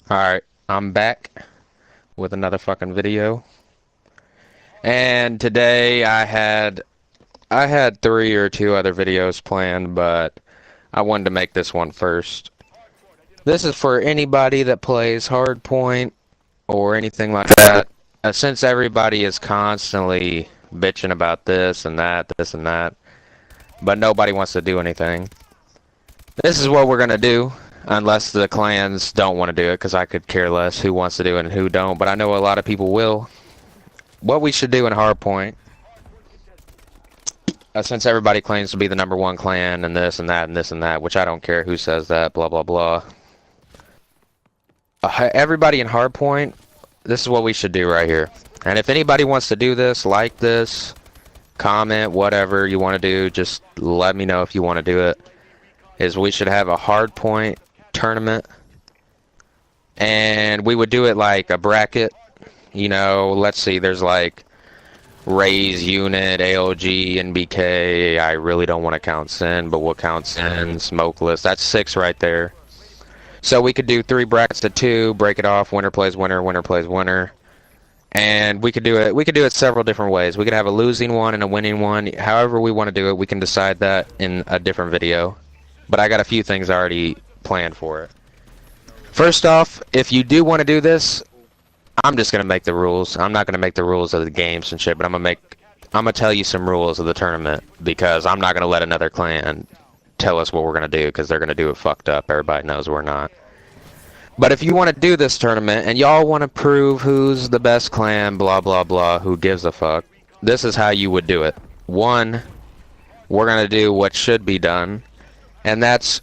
Alright, I'm back with another fucking video. And today I had 3 or 2 other videos planned, but I wanted to make this one first. This is for anybody that plays Hardpoint or anything like that. Since everybody is constantly bitching about this and that, but nobody wants to do anything. This is what we're gonna do. Unless the clans don't want to do it, because I could care less who wants to do it and who don't, but I know a lot of people will. What we should do in Hardpoint, since everybody claims to be the #1 clan and this and that and this and that, which I don't care who says that, blah blah blah. Everybody in Hardpoint, this is what we should do right here. And if anybody wants to do this, like this, comment, whatever you want to do, just let me know if you want to do it. Is we should have a Hardpoint Tournament, and we would do it like a bracket. You know, let's see, there's like Raise, Unit, AOG, NBK. I really don't want to count Sin, but we'll count Sin, Smokeless. That's 6 right there. So we could do 3 brackets of 2, break it off, winner plays winner, winner plays winner. And we could do it several different ways. We could have a losing one and a winning one. However we want to do it, we can decide that in a different video. But I got a few things already planned for it. First off, if you do want to do this, I'm just gonna make the rules. I'm not gonna make the rules of the games and shit, but I'm gonna tell you some rules of the tournament, because I'm not gonna let another clan tell us what we're gonna do, because they're gonna do it fucked up. Everybody knows we're not. But if you want to do this tournament and y'all want to prove who's the best clan, blah blah blah, who gives a fuck, this is how you would do it. 1, we're gonna do what should be done, and that's,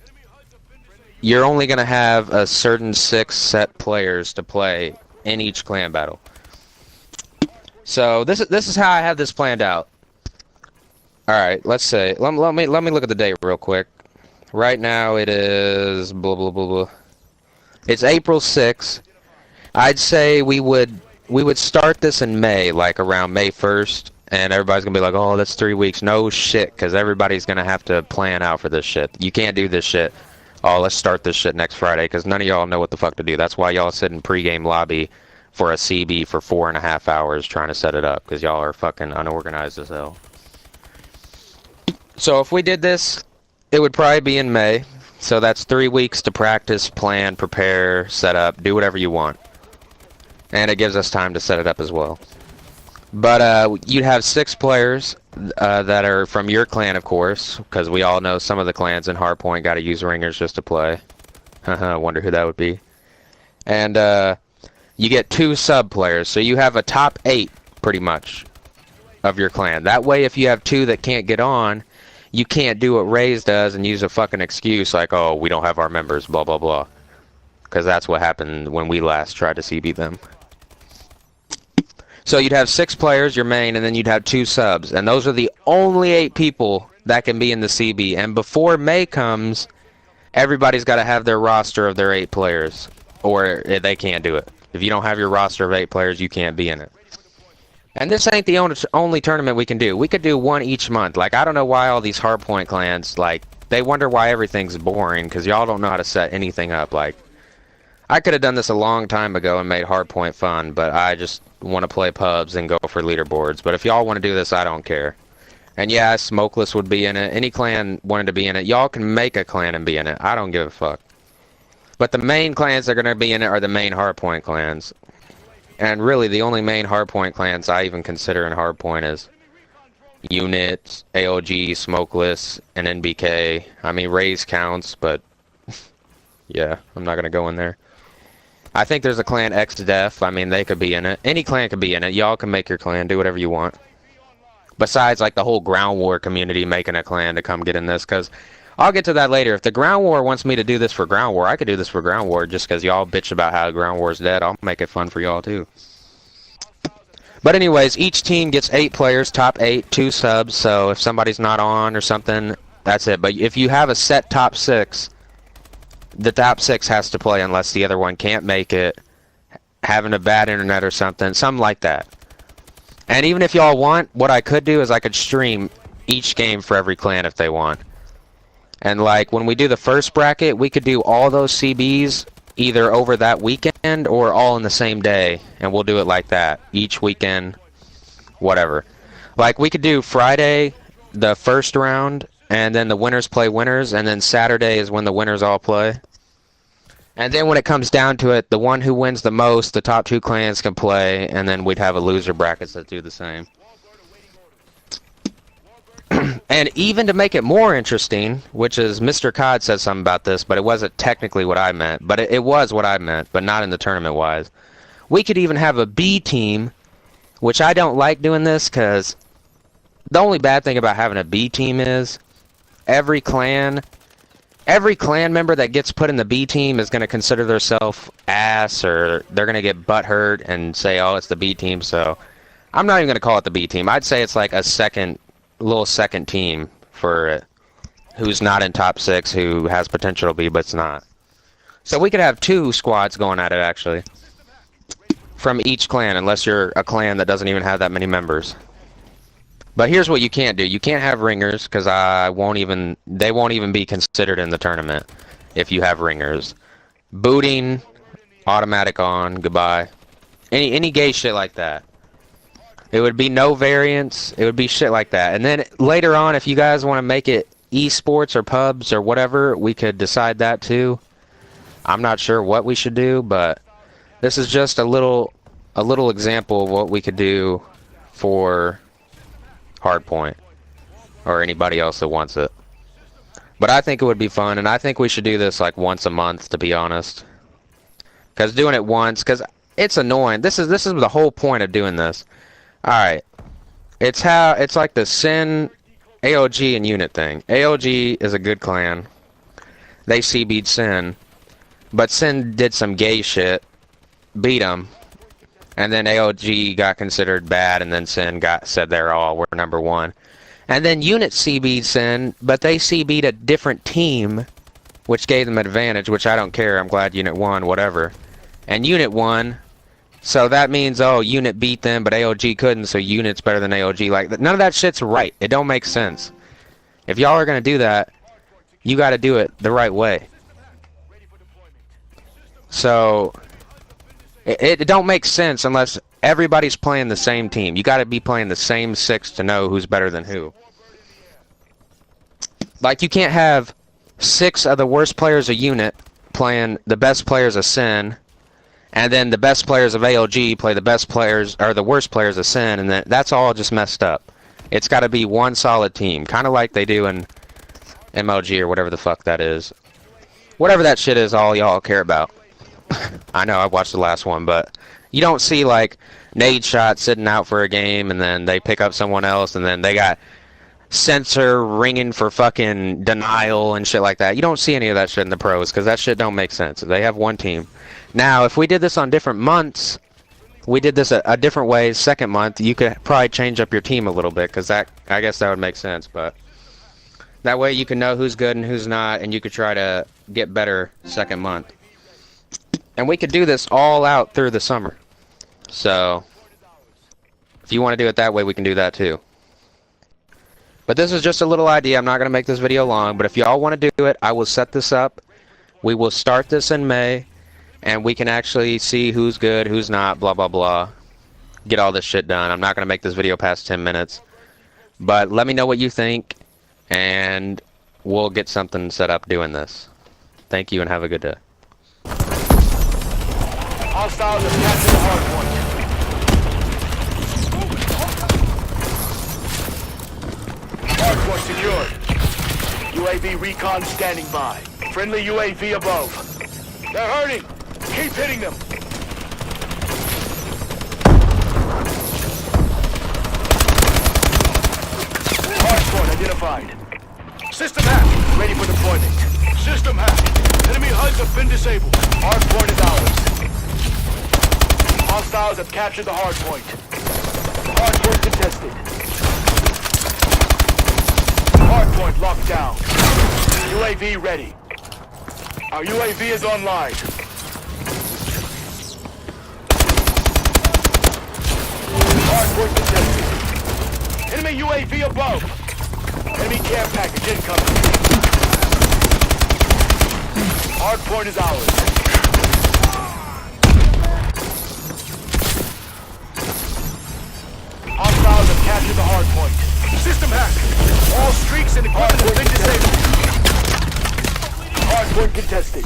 you're only going to have a certain 6 set players to play in each clan battle. So this is how I have this planned out. All right, let's say let me look at the date real quick. Right now it is blah blah blah blah. It's April 6th. I'd say we would start this in May, like around May 1st, and everybody's gonna be like, "Oh, that's 3 weeks." No shit, because everybody's gonna have to plan out for this shit. You can't do this shit. Oh, let's start this shit next Friday, because none of y'all know what the fuck to do. That's why y'all sit in pregame lobby for a CB for 4.5 hours trying to set it up, because y'all are fucking unorganized as hell. So if we did this, it would probably be in May. So that's 3 weeks to practice, plan, prepare, set up, do whatever you want. And it gives us time to set it up as well. But you'd have 6 players that are from your clan, of course, because we all know some of the clans in Hardpoint got to use ringers just to play. I wonder who that would be. And you get 2 sub players, so you have a top 8 pretty much of your clan. That way, if you have 2 that can't get on, you can't do what Raze does and use a fucking excuse like, "Oh, we don't have our members, blah blah blah," because that's what happened when we last tried to CB them. So you'd have 6 players, your main, and then you'd have 2 subs. And those are the only 8 people that can be in the CB. And before May comes, everybody's got to have their roster of their 8 players, or they can't do it. If you don't have your roster of 8 players, you can't be in it. And this ain't the only tournament we can do. We could do one each month. Like, I don't know why all these Hardpoint clans, like, they wonder why everything's boring, because y'all don't know how to set anything up. Like, I could have done this a long time ago and made Hardpoint fun, but I just want to play pubs and go for leaderboards. But if y'all want to do this, I don't care. And yeah, Smokeless would be in it. Any clan wanted to be in it. Y'all can make a clan and be in it. I don't give a fuck. But the main clans that are going to be in it are the main Hardpoint clans. And really, the only main Hardpoint clans I even consider in Hardpoint is Unit, AOG, Smokeless, and NBK. I mean, Raze counts, but yeah, I'm not going to go in there. I think there's a clan X-Def. I mean, they could be in it. Any clan could be in it. Y'all can make your clan. Do whatever you want. Besides, like, the whole Ground War community making a clan to come get in this, because I'll get to that later. If the Ground War wants me to do this for Ground War, I could do this for Ground War just because y'all bitch about how Ground War's dead. I'll make it fun for y'all, too. But anyways, each team gets 8 players, top 8, 2 subs, so if somebody's not on or something, that's it. But if you have a set top 6, the top 6 has to play unless the other one can't make it, having a bad internet or something like that. And even if y'all want, what I could do is I could stream each game for every clan if they want. And like when we do the first bracket, we could do all those CBs either over that weekend or all in the same day, and we'll do it like that each weekend, whatever. Like we could do Friday the first round, and then the winners play winners, and then Saturday is when the winners all play. And then when it comes down to it, the one who wins the most, the top 2 clans can play, and then we'd have a loser brackets that do the same. And even to make it more interesting, which is Mr. Cod said something about this, but it wasn't technically what I meant, but it was what I meant, but not in the tournament wise. We could even have a B team, which I don't like doing this because the only bad thing about having a B team is every clan member that gets put in the B team is going to consider themselves ass, or they're going to get butthurt and say, oh, it's the B team. So I'm not even going to call it the B team. I'd say it's like a little second team for who's not in top 6, who has potential to be, but it's not. So we could have 2 squads going at it, actually, from each clan, unless you're a clan that doesn't even have that many members. But here's what you can't do. You can't have ringers, because they won't even be considered in the tournament if you have ringers. Booting, automatic on, goodbye. Any gay shit like that. It would be no variance. It would be shit like that. And then later on, if you guys want to make it esports or pubs or whatever, we could decide that too. I'm not sure what we should do, but this is just a little example of what we could do for Hardpoint, or anybody else that wants it. But I think it would be fun, and I think we should do this like once a month, to be honest. Because doing it once, because it's annoying. This is the whole point of doing this. All right, it's like the Sin, AOG, and Unit thing. AOG is a good clan. They CB'd Sin, but Sin did some gay shit, beat them, and then AOG got considered bad, and then Sin said we're number 1. And then Unit CB'd Sin, but they CB'd a different team, which gave them advantage, which I don't care. I'm glad Unit won, whatever. And Unit won, so that means, oh, Unit beat them, but AOG couldn't, so Unit's better than AOG. Like, none of that shit's right. It don't make sense. If y'all are going to do that, you got to do it the right way. So it don't make sense unless everybody's playing the same team. You got to be playing the same 6 to know who's better than who. Like, you can't have 6 of the worst players of Unit playing the best players of Sin, and then the best players of AOG play the best players, or the worst players of Sin, and that's all just messed up. It's got to be one solid team, kind of like they do in MLG or whatever the fuck that is. Whatever that shit is, all y'all care about. I know, I watched the last one, but you don't see like nade shot sitting out for a game, and then they pick up someone else, and then they got sensor ringing for fucking denial and shit like that. You don't see any of that shit in the pros, because that shit don't make sense. They have one team. Now, if we did this on different months, we did this a different way, second month, you could probably change up your team a little bit, because I guess that would make sense, but that way you can know who's good and who's not, and you could try to get better second month. And we could do this all out through the summer. So, if you want to do it that way, we can do that too. But this is just a little idea. I'm not going to make this video long, but if y'all want to do it, I will set this up. We will start this in May, and we can actually see who's good, who's not, blah, blah, blah. Get all this shit done. I'm not going to make this video past 10 minutes. But let me know what you think, and we'll get something set up doing this. Thank you, and have a good day. Hostiles have captured the hardpoint. Hardpoint secured. UAV recon standing by. Friendly UAV above. They're hurting. Keep hitting them. Hardpoint identified. System hacked. Ready for deployment. System hacked. Enemy HUDs have been disabled. Hardpoint is ours. Hostiles have captured the hardpoint. Hardpoint contested. Hardpoint locked down. UAV ready. Our UAV is online. Hardpoint contested. Enemy UAV above. Enemy care package incoming. Hardpoint is ours. hardpoint. System hack. All streaks and equipment have been disabled. Hardpoint contested.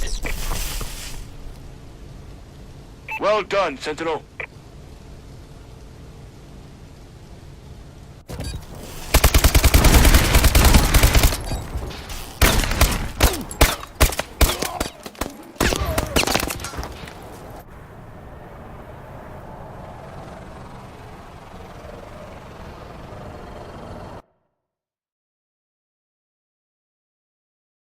Well done, Sentinel.